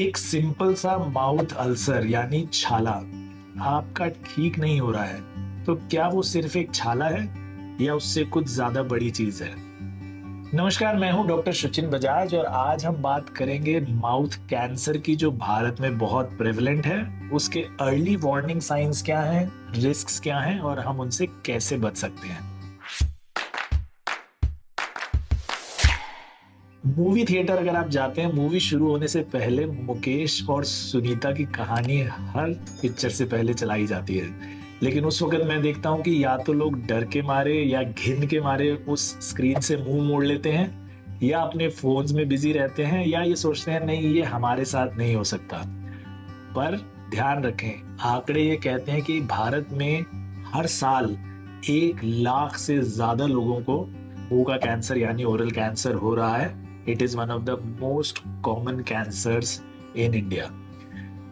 एक सिंपल सा mouth ulcer यानी छाला आपका ठीक नहीं हो रहा है, तो क्या वो सिर्फ एक छाला है या उससे कुछ ज्यादा बड़ी चीज है? नमस्कार, मैं हूं डॉक्टर सचिन बजाज और आज हम बात करेंगे माउथ कैंसर की, जो भारत में बहुत प्रेवलेंट है। उसके अर्ली वार्निंग साइंस क्या हैं, रिस्क्स क्या हैं और हम उनसे कैसे बच सकते हैं। मूवी थिएटर अगर आप जाते हैं, मूवी शुरू होने से पहले मुकेश और सुनीता की कहानी हर पिक्चर से पहले चलाई जाती है। लेकिन उस वक्त मैं देखता हूँ कि या तो लोग डर के मारे या घिन के मारे उस स्क्रीन से मुंह मोड़ लेते हैं, या अपने फोन्स में बिजी रहते हैं, या ये सोचते हैं नहीं, ये हमारे साथ नहीं हो सकता। पर ध्यान रखें, आंकड़े ये कहते हैं कि भारत में हर साल 1 लाख से ज्यादा लोगों को मुंह का कैंसर यानी ओरल कैंसर हो रहा है। It is one of the most common cancers in India.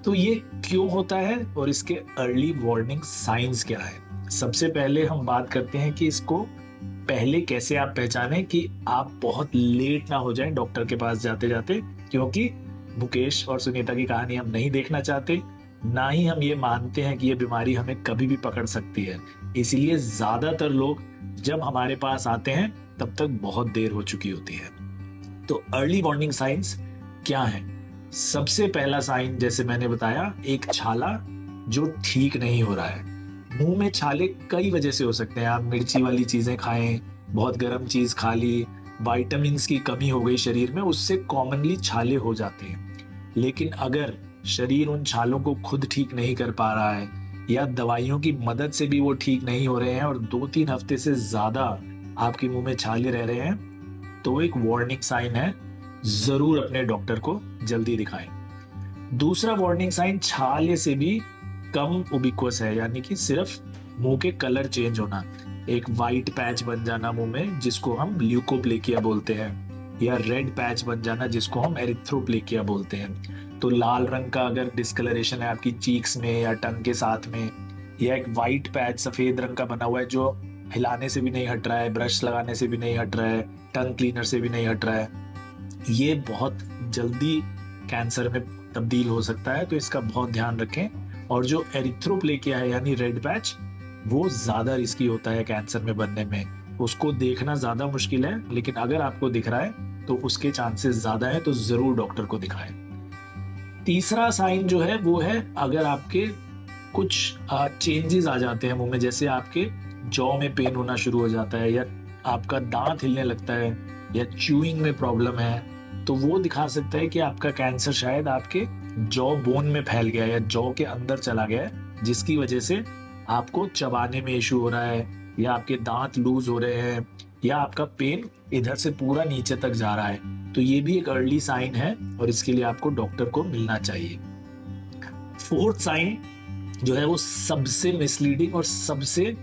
तो ये क्यों होता है और इसके अर्ली वार्निंग साइंस क्या है? सबसे पहले हम बात करते हैं कि इसको पहले कैसे आप पहचानें कि आप बहुत लेट ना हो जाएं डॉक्टर के पास जाते जाते, क्योंकि मुकेश और सुनीता की कहानी हम नहीं देखना चाहते, ना ही हम ये मानते हैं कि ये बीमारी हमें कभी भी पकड़ सकती है। इसीलिए ज्यादातर लोग जब हमारे पास आते हैं तब तक बहुत देर हो चुकी होती है। तो अर्ली वार्निंग साइंस क्या है? सबसे पहला साइन, जैसे मैंने बताया, एक छाला जो ठीक नहीं हो रहा है। मुंह में छाले कई वजह से हो सकते हैं। आप मिर्ची वाली चीजें खाएं, बहुत गर्म चीज खा ली, विटामिन्स की कमी हो गई शरीर में, उससे कॉमनली छाले हो जाते हैं। लेकिन अगर शरीर उन छालों को खुद ठीक नहीं कर पा रहा है या दवाइयों की मदद से भी वो ठीक नहीं हो रहे हैं और 2-3 हफ्ते से ज्यादा आपके मुंह में छाले रह रहे हैं, तो एक वार्निंग साइन है। जरूर अपने डॉक्टर को जल्दी दिखाएं। दूसरा वार्निंग साइन छाले से भी कम उबिक्वस है, यानी कि सिर्फ मुंह के कलर चेंज होना, एक वाइट पैच बन जाना मुंह में जिसको हम ल्यूकोप्लेकिया बोलते हैं, या रेड पैच बन जाना जिसको हम एरिथ्रोप्लेकिया बोलते हैं। तो लाल रंग का अगर डिस्कलरेशन है आपकी चीक्स में या टंग के साथ में, या एक वाइट पैच सफेद रंग का बना हुआ है जो हिलाने से भी नहीं हट रहा है, ब्रश लगाने से भी नहीं हट रहा है, टंग क्लीनर से भी नहीं हट रहा है, ये बहुत जल्दी कैंसर में तब्दील हो सकता है। तो इसका बहुत ध्यान रखें। और जो एरिथ्रोप्लेकिया है यानी रेड पैच, वो ज्यादा रिस्की होता है कैंसर में बनने में। उसको देखना ज्यादा मुश्किल है, लेकिन अगर आपको दिख रहा है तो उसके चांसेस ज्यादा है, तो जरूर डॉक्टर को दिखाएं। तीसरा साइन जो है वो है अगर आपके कुछ चेंजेस आ जाते हैं मुंह में, जैसे आपके जॉ में पेन होना शुरू हो जाता है, या आपका दांत हिलने लगता है, या च्यूइंग में प्रॉब्लम है, तो वो दिखा सकता है कि आपका कैंसर शायद आपके जॉ बोन में फैल गया है या जॉ के अंदर चला गया है, जिसकी वजह से आपको चबाने में इशू हो रहा है, या आपके दांत लूज हो रहे हैं, या आपका पेन इधर से पूरा नीचे तक जा रहा है। तो ये भी एक अर्ली साइन है और इसके लिए आपको डॉक्टर को मिलना चाहिए। फोर्थ साइन जो है वो सबसे मिसलीडिंग और सबसे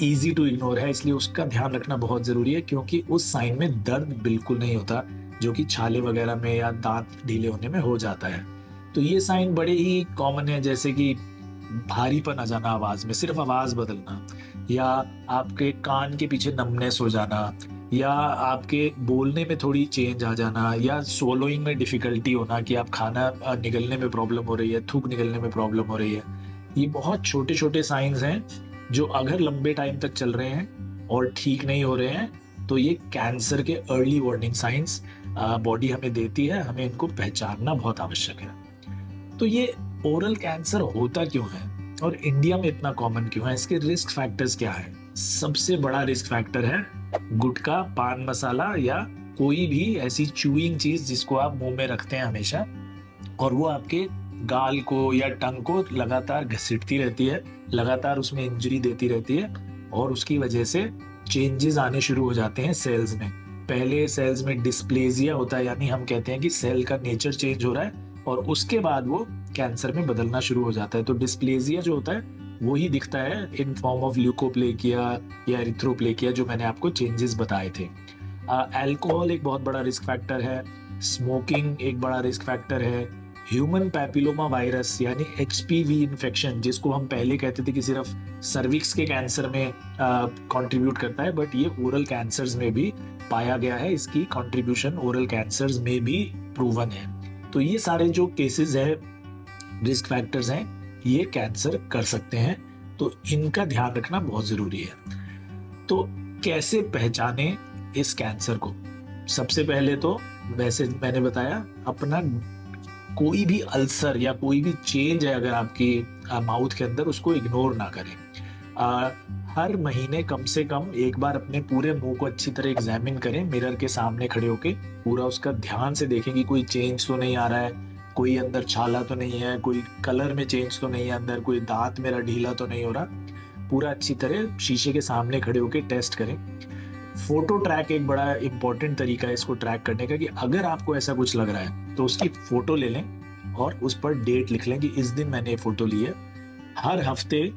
इजी टू इग्नोर है, इसलिए उसका ध्यान रखना बहुत जरूरी है, क्योंकि उस साइन में दर्द बिल्कुल नहीं होता, जो कि छाले वगैरह में या दांत ढीले होने में हो जाता है। तो ये साइन बड़े ही कॉमन है, जैसे कि भारीपन आ जाना आवाज में, सिर्फ आवाज बदलना, या आपके कान के पीछे नमनेस हो जाना, या आपके बोलने में थोड़ी चेंज आ जाना, या सोलोइंग में डिफिकल्टी होना कि आप खाना निगलने में प्रॉब्लम हो रही है, थूक निगलने में प्रॉब्लम हो रही है। ये बहुत छोटे छोटे साइंस हैं जो अगर लंबे टाइम तक चल रहे हैं और ठीक नहीं हो रहे हैं, तो ये कैंसर के अर्ली वार्निंग साइंस बॉडी हमें देती है। हमें इनको पहचानना बहुत आवश्यक है। तो ये ओरल कैंसर होता क्यों है और इंडिया में इतना कॉमन क्यों है? इसके रिस्क फैक्टर्स क्या है? सबसे बड़ा रिस्क फैक्टर है गुटखा, पान मसाला, या कोई भी ऐसी च्यूइंग चीज जिसको आप मुंह में रखते हैं हमेशा, और वो आपके गाल को या टंग को लगातार घसीटती रहती है, लगातार उसमें इंजरी देती रहती है, और उसकी वजह से चेंजेस आने शुरू हो जाते हैं सेल्स में। पहले सेल्स में डिस्प्लेजिया होता है, यानी हम कहते हैं कि सेल का नेचर चेंज हो रहा है, और उसके बाद वो कैंसर में बदलना शुरू हो जाता है। तो डिस्प्लेजिया जो होता है वो ही दिखता है इन फॉर्म ऑफ ल्यूकोप्लेकिया या एरिथ्रोप्लेकिया, जो मैंने आपको चेंजेस बताए थे। अल्कोहल एक बहुत बड़ा रिस्क फैक्टर है, स्मोकिंग एक बड़ा रिस्क फैक्टर है, ह्यूमन पैपिलोमा वायरस यानी एचपीवी इन्फेक्शन, जिसको हम पहले कहते थे कि सिर्फ सर्विक्स के कैंसर में कंट्रीब्यूट करता है, बट ये ओरल कैंसर्स में भी पाया गया है। इसकी कंट्रीब्यूशन ओरल कैंसर्स में भी प्रूवन है। तो ये सारे जो केसेस है, रिस्क फैक्टर्स हैं, ये कैंसर कर सकते हैं, तो इनका ध्यान रखना बहुत जरूरी है। तो कैसे पहचाने इस कैंसर को? सबसे पहले तो वैसे मैंने बताया, अपना कोई भी अल्सर या कोई भी चेंज है अगर आपकी माउथ के अंदर, उसको इग्नोर ना करें। आ, हर महीने कम से कम एक बार अपने पूरे मुंह को अच्छी तरह एग्जामिन करें, मिरर के सामने खड़े होके पूरा उसका ध्यान से देखें कि कोई चेंज तो नहीं आ रहा है, कोई अंदर छाला तो नहीं है, कोई कलर में चेंज तो नहीं है अंदर, कोई दांत मेरा ढीला तो नहीं हो रहा। पूरा अच्छी तरह शीशे के सामने खड़े होके टेस्ट करें। फोटो ट्रैक एक बड़ा इंपॉर्टेंट तरीका है इसको ट्रैक करने का, कि अगर आपको ऐसा कुछ लग रहा है तो उसकी फोटो ले लें और उस पर डेट लिख लें कि इस दिन मैंने ये फोटो ली है। हर हफ्ते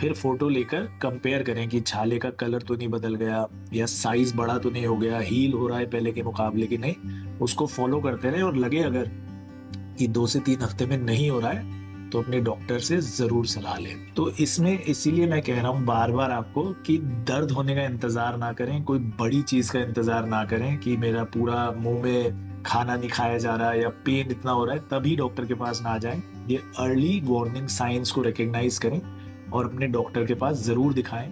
फिर फोटो लेकर कंपेयर करें कि छाले का कलर तो नहीं बदल गया, या साइज बड़ा तो नहीं हो गया, हील हो रहा है पहले के मुकाबले कि नहीं। उसको फॉलो करते रहे और लगे अगर कि 2 से 3 हफ्ते में नहीं हो रहा है तो अपने डॉक्टर से जरूर सलाह लें। तो इसमें इसीलिए मैं कह रहा हूँ बार बार आपको कि दर्द होने का इंतजार ना करें, कोई बड़ी चीज का इंतजार ना करें कि मेरा पूरा मुंह में खाना नहीं खाया जा रहा है या पेन इतना हो रहा है तभी डॉक्टर के पास ना जाएं। ये अर्ली वार्निंग साइंस को रिकग्नाइज करें और अपने डॉक्टर के पास जरूर दिखाएं।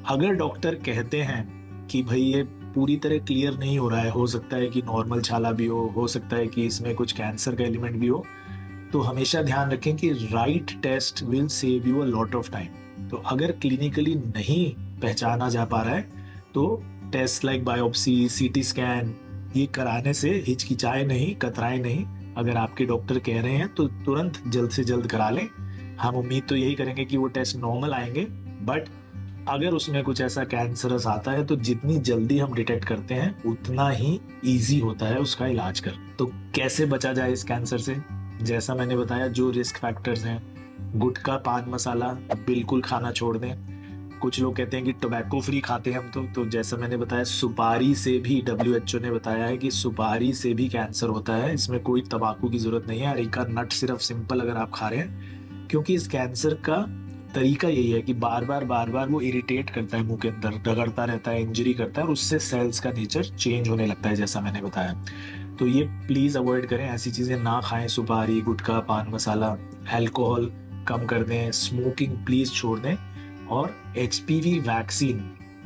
अगर डॉक्टर कहते हैं कि भाई ये पूरी तरह क्लियर नहीं हो रहा है, हो सकता है कि नॉर्मल छाला भी हो सकता है कि इसमें कुछ कैंसर का एलिमेंट भी हो, तो हमेशा ध्यान रखें कि right test will save you a lot of time. तो अगर क्लिनिकली नहीं पहचाना जा पा रहा है तो taste like biopsy, CT scan, ये कराने से हिचकिचाए नहीं, कतराए नहीं। अगर आपके डॉक्टर कह रहे हैं तो तुरंत जल्द से जल्द करा लें। हम उम्मीद तो यही करेंगे कि वो टेस्ट नॉर्मल आएंगे, बट अगर उसमें कुछ ऐसा कैंसरस आता है तो जितनी जल्दी हम डिटेक्ट करते हैं उतना ही इजी होता है उसका इलाज कर। तो कैसे बचा जाए इस कैंसर से? जैसा मैंने बताया, जो रिस्क फैक्टर्स हैं, गुटखा, पान मसाला बिल्कुल खाना छोड़ दें। कुछ लोग कहते हैं कि टोबैको फ्री खाते हैं हम तो जैसा मैंने बताया, सुपारी से भी WHO ने बताया है कि सुपारी से भी कैंसर होता है। इसमें कोई तंबाकू की जरूरत नहीं है। अरेका नट सिर्फ सिंपल अगर आप खा रहे हैं, क्योंकि इस कैंसर का तरीका यही है कि बार बार वो इरिटेट करता है, मुंह के अंदर रगड़ता रहता है, इंजरी करता है और उससे सेल्स का नेचर चेंज होने लगता है, जैसा मैंने बताया। तो ये प्लीज अवॉइड करें, ऐसी चीजें ना खाएं। सुपारी, गुटखा, पान मसाला, अल्कोहल कम कर दें, स्मोकिंग प्लीज छोड़ दें। और HPV वैक्सीन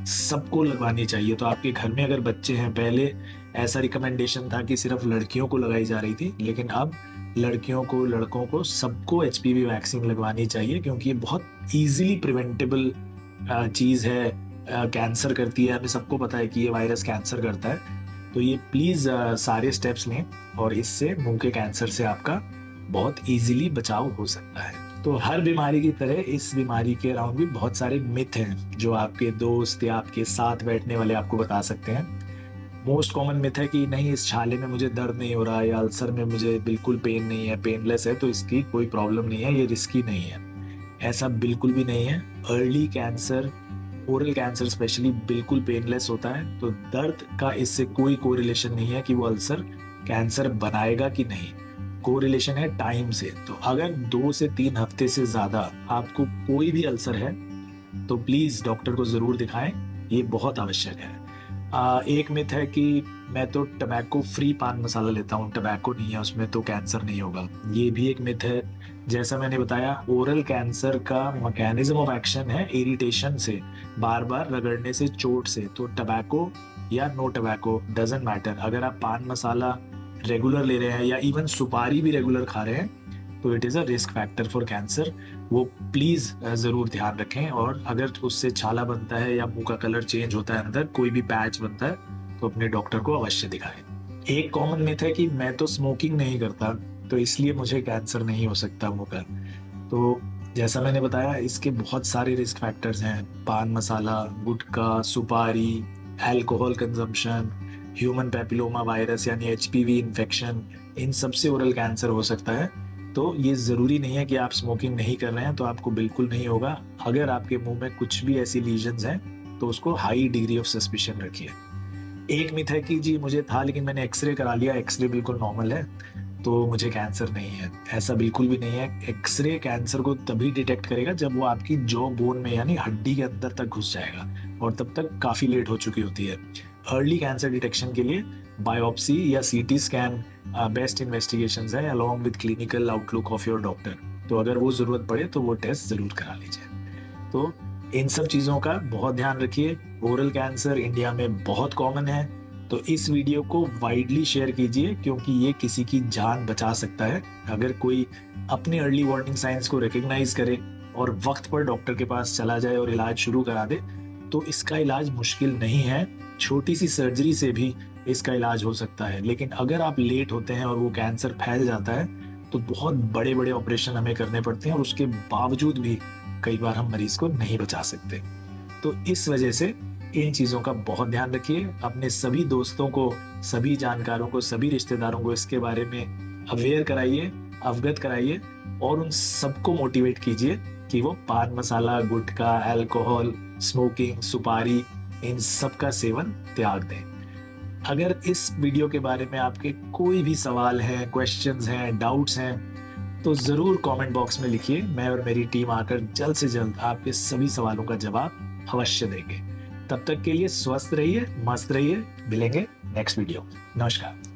सबको लगवानी चाहिए। तो आपके घर में अगर बच्चे हैं, पहले ऐसा रिकमेंडेशन था कि सिर्फ लड़कियों को लगाई जा रही थी, लेकिन अब लड़कियों को, लड़कों को, सबको HPV वैक्सीन लगवानी चाहिए, क्योंकि ये बहुत इजीली प्रिवेंटेबल चीज है। कैंसर करती है, हमें सबको पता है कि ये वायरस कैंसर करता है। तो ये प्लीज सारे स्टेप्स लें और इससे मुंह के कैंसर से आपका बहुत इजीली बचाव हो सकता है। तो हर बीमारी की तरह इस बीमारी के अराउंड भी बहुत सारे मिथ हैं जो आपके दोस्त या आपके साथ बैठने वाले आपको बता सकते हैं। मोस्ट कॉमन मिथ है कि नहीं, इस छाले में मुझे दर्द नहीं हो रहा, या अल्सर में मुझे बिल्कुल पेन नहीं है, पेनलेस है, तो इसकी कोई प्रॉब्लम नहीं है, ये रिस्की नहीं है। ऐसा बिल्कुल भी नहीं है। Early cancer, oral cancer specially, बिल्कुल पेनलेस होता है। तो दर्द का इससे कोई कोरिलेशन नहीं है कि वो अल्सर कैंसर बनाएगा कि नहीं। कोरिलेशन है टाइम से। तो अगर 2 से 3 हफ्ते से ज्यादा आपको कोई भी अल्सर है तो प्लीज डॉक्टर को जरूर दिखाएं, ये बहुत आवश्यक है। एक मिथ है कि मैं तो टबैको फ्री पान मसाला लेता हूँ, टबैको नहीं है उसमें तो कैंसर नहीं होगा। ये भी एक मिथ है। जैसा मैंने बताया, ओरल कैंसर का मैकेनिज्म ऑफ एक्शन है इरिटेशन से, बार बार रगड़ने से, चोट से। तो टबैको या नो टबैको डजंट मैटर। अगर आप पान मसाला रेगुलर ले रहे हैं या इवन सुपारी भी रेगुलर खा रहे हैं तो it is a risk factor for cancer. वो प्लीज जरूर ध्यान रखें। और अगर उससे छाला बनता है या मुंह का कलर चेंज होता है, अंदर कोई भी पैच बनता है, तो अपने डॉक्टर को अवश्य दिखाएं। एक कॉमन मिथ है कि मैं तो स्मोकिंग नहीं करता तो इसलिए मुझे कैंसर नहीं हो सकता मुंह का। तो जैसा मैंने बताया, इसके बहुत सारे रिस्क फैक्टर्स हैं। पान मसाला, गुटखा, सुपारी, alcohol consumption, human papilloma virus यानी HPV इन्फेक्शन, इन सबसे ओरल कैंसर हो सकता है। तो ये जरूरी नहीं है कि आप स्मोकिंग नहीं कर रहे हैं तो आपको बिल्कुल नहीं होगा। अगर आपके मुंह में कुछ भी ऐसी लीजन्स हैं तो उसको हाई डिग्री ऑफ सस्पिशन रखिए। एक मिथ है कि जी मुझे था लेकिन मैंने एक्सरे करा लिया, एक्सरे बिल्कुल नॉर्मल है तो मुझे कैंसर नहीं है। ऐसा बिल्कुल भी नहीं है। एक्सरे कैंसर को तभी डिटेक्ट करेगा जब वो आपकी जॉ बोन में यानी हड्डी के अंदर तक घुस जाएगा, और तब तक काफी लेट हो चुकी होती है। अर्ली कैंसर डिटेक्शन के लिए बायोप्सी या सीटी स्कैन बेस्ट इन्वेस्टिगेशंस है along with clinical outlook of your doctor. तो अगर वो ज़रूरत पड़े तो वो टेस्ट ज़रूर करा लीजिए। तो इन सब चीज़ों का बहुत ध्यान रखिए। ओरल कैंसर इंडिया में बहुत कॉमन है, तो इस वीडियो को वाइडली शेयर कीजिए क्योंकि ये किसी की जान बचा सकता है। अगर कोई अपने अर्ली वार्निंग साइंस को रिकग्नाइज करे और वक्त पर डॉक्टर के पास चला जाए और इलाज शुरू करा दे तो इसका इलाज मुश्किल नहीं है। छोटी सी सर्जरी से भी इसका इलाज हो सकता है। लेकिन अगर आप लेट होते हैं और वो कैंसर फैल जाता है तो बहुत बड़े बड़े ऑपरेशन हमें करने पड़ते हैं और उसके बावजूद भी कई बार हम मरीज को नहीं बचा सकते। तो इस वजह से इन चीज़ों का बहुत ध्यान रखिए। अपने सभी दोस्तों को, सभी जानकारों को, सभी रिश्तेदारों को इसके बारे में अवेयर कराइए, अवगत कराइए और उन सबको मोटिवेट कीजिए कि वो पान मसाला, गुटखा, अल्कोहल, स्मोकिंग, सुपारी इन सब का सेवन त्याग दें। अगर इस वीडियो के बारे में आपके कोई भी सवाल हैं, क्वेश्चंस हैं, डाउट्स हैं तो ज़रूर कमेंट बॉक्स में लिखिए। मैं और मेरी टीम आकर जल्द से जल्द आपके सभी सवालों का जवाब अवश्य देंगे। तब तक के लिए स्वस्थ रहिए, मस्त रहिए। मिलेंगे नेक्स्ट वीडियो। नमस्कार।